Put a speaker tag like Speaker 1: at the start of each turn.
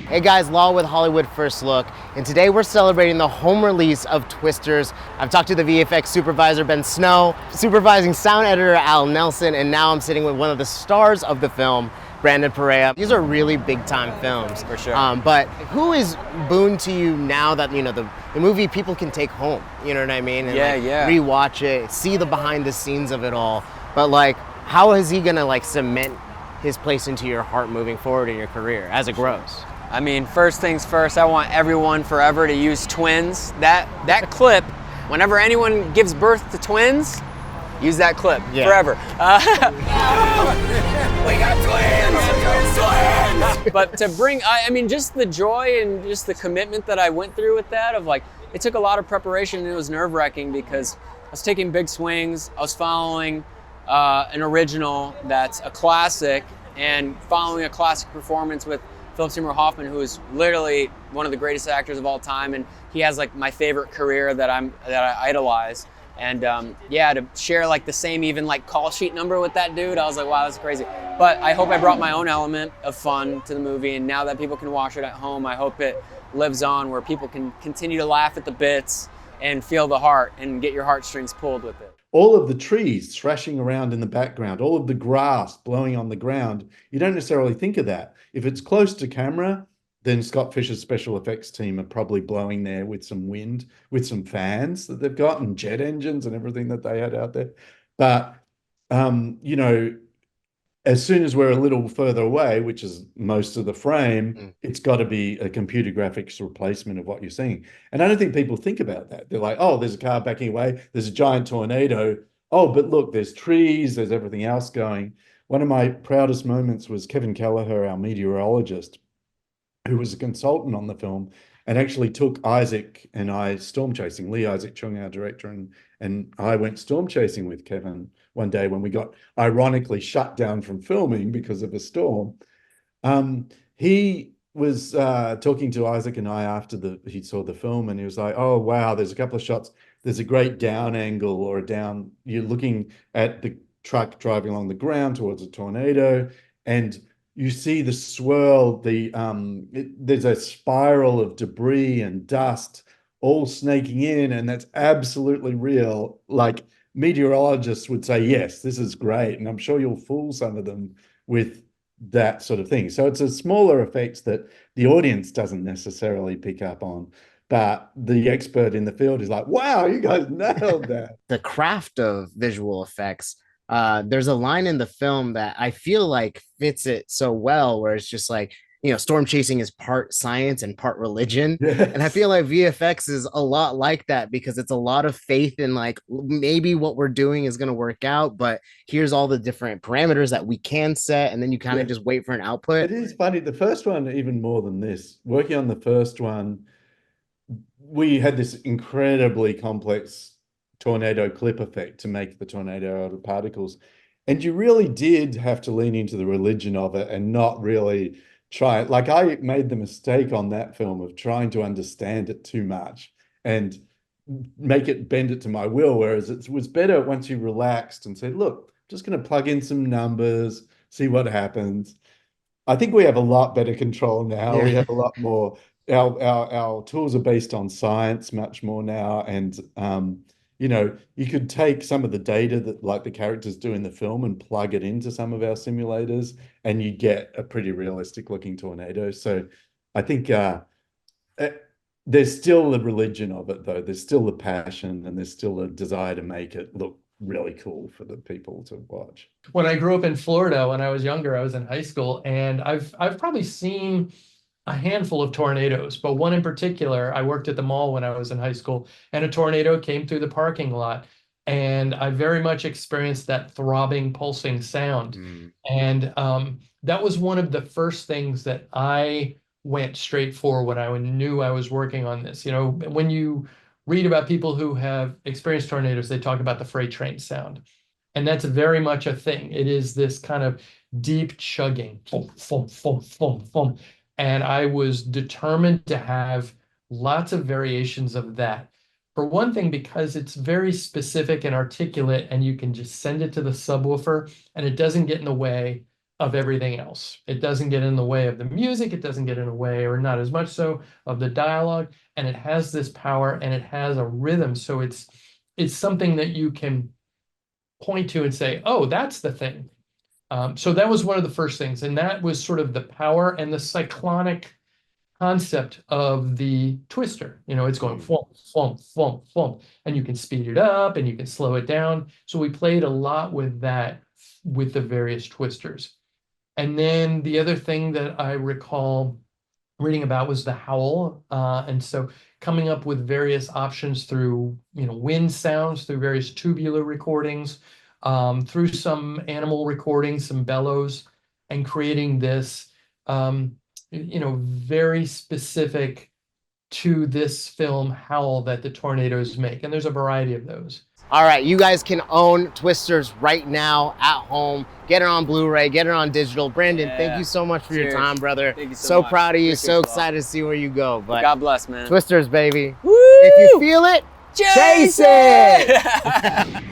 Speaker 1: Hey guys, Law with Hollywood First Look, and today we're celebrating the home release of Twisters. I've talked to the VFX supervisor, Ben Snow, supervising sound editor, Al Nelson, and now I'm sitting with one of the stars of the film, Brandon Perea. These are really big time films.
Speaker 2: For sure.
Speaker 1: But who is Boone to you now that, you know, the movie people can take home, you know what I mean? And rewatch it, see the behind the scenes of it all. But like, how is he gonna like cement his place into your heart moving forward in your career as it grows?
Speaker 2: I mean, first things first, I want everyone forever to use twins. That clip, whenever anyone gives birth to twins, use that clip forever. We got twins! But to bring, I mean, just the joy and just the commitment that I went through with that, of like, it took a lot of preparation and it was nerve-wracking because I was taking big swings. I was following an original that's a classic and following a classic performance with Philip Seymour Hoffman, who is literally one of the greatest actors of all time, and he has like my favorite career that I idolize. And to share like the same even like call sheet number with that dude, I was like, wow, that's crazy. But I hope I brought my own element of fun to the movie, and now that people can watch it at home, I hope it lives on where people can continue to laugh at the bits and feel the heart and get your heartstrings pulled with it.
Speaker 3: All of the trees thrashing around in the background, all of the grass blowing on the ground, you don't necessarily think of that. If it's close to camera, then Scott Fisher's special effects team are probably blowing there with some wind, with some fans that they've got and jet engines and everything that they had out there. But, as soon as we're a little further away, which is most of the frame, it's got to be a computer graphics replacement of what you're seeing. And I don't think people think about that. They're like, oh, there's a car backing away. There's a giant tornado. Oh, but look, there's trees. There's everything else going. One of my proudest moments was Kevin Kelleher, our meteorologist, who was a consultant on the film and actually took Isaac and I storm chasing. Lee Isaac Chung, our director, and I went storm chasing with Kevin one day when we got ironically shut down from filming because of a storm. He was talking to Isaac and I after he saw the film, and he was like, oh, wow, there's a couple of shots. There's a great down angle or you're looking at the truck driving along the ground towards a tornado, and you see the swirl, there's a spiral of debris and dust all snaking in, and that's absolutely real. Like, meteorologists would say, yes, this is great, and I'm sure you'll fool some of them with that sort of thing. So it's a smaller effects that the audience doesn't necessarily pick up on, but the expert in the field is like, wow, you guys nailed that.
Speaker 1: The craft of visual effects, there's a line in the film that I feel like fits it so well, where it's just like, you know, storm chasing is part science and part religion. Yes. And I feel like VFX is a lot like that, because it's a lot of faith in like, maybe what we're doing is going to work out, but here's all the different parameters that we can set. And then you kind of just wait for an output.
Speaker 3: It is funny. The first one, even more than this, working on the first one, we had this incredibly complex tornado clip effect to make the tornado out of particles. And you really did have to lean into the religion of it and not really try it. Like, I made the mistake on that film of trying to understand it too much and bend it to my will, whereas it was better once you relaxed and said, look, I'm just going to plug in some numbers, see what happens. I think we have a lot better control now. We have a lot more, our tools are based on science much more now. And, you could take some of the data that like the characters do in the film and plug it into some of our simulators, and you get a pretty realistic looking tornado. So I think there's still the religion of it, though. There's still the passion, and there's still a desire to make it look really cool for the people to watch.
Speaker 4: When I grew up in Florida, when I was younger, I was in high school, and I've probably seen a handful of tornadoes, but one in particular, I worked at the mall when I was in high school, and a tornado came through the parking lot, and I very much experienced that throbbing, pulsing sound. And that was one of the first things that I went straight for when I knew I was working on this. You know, when you read about people who have experienced tornadoes, they talk about the freight train sound. And that's very much a thing. It is this kind of deep chugging, thump, thump, thump, thump, thump. And I was determined to have lots of variations of that. For one thing, because it's very specific and articulate, and you can just send it to the subwoofer and it doesn't get in the way of everything else. It doesn't get in the way of the music. It doesn't get in the way, or not as much so, of the dialogue. And it has this power, and it has a rhythm. So it's something that you can point to and say, oh, that's the thing. So that was one of the first things. And that was sort of the power and the cyclonic concept of the twister. You know, it's going flump, flump, flump, flump, and you can speed it up and you can slow it down. So we played a lot with that, with the various twisters. And then the other thing that I recall reading about was the howl. And so coming up with various options through, wind sounds, through various tubular recordings, through some animal recordings, some bellows, and creating this, very specific to this film howl that the tornadoes make. And there's a variety of those.
Speaker 1: All right, you guys can own Twisters right now at home. Get it on Blu-ray, get it on digital. Brandon, thank you so much for your time, brother.
Speaker 2: Thank you so much.
Speaker 1: Proud of you,
Speaker 2: Appreciate
Speaker 1: so excited to see where you go. But
Speaker 2: God bless, man.
Speaker 1: Twisters, baby.
Speaker 2: Woo!
Speaker 1: If you feel it, chase it!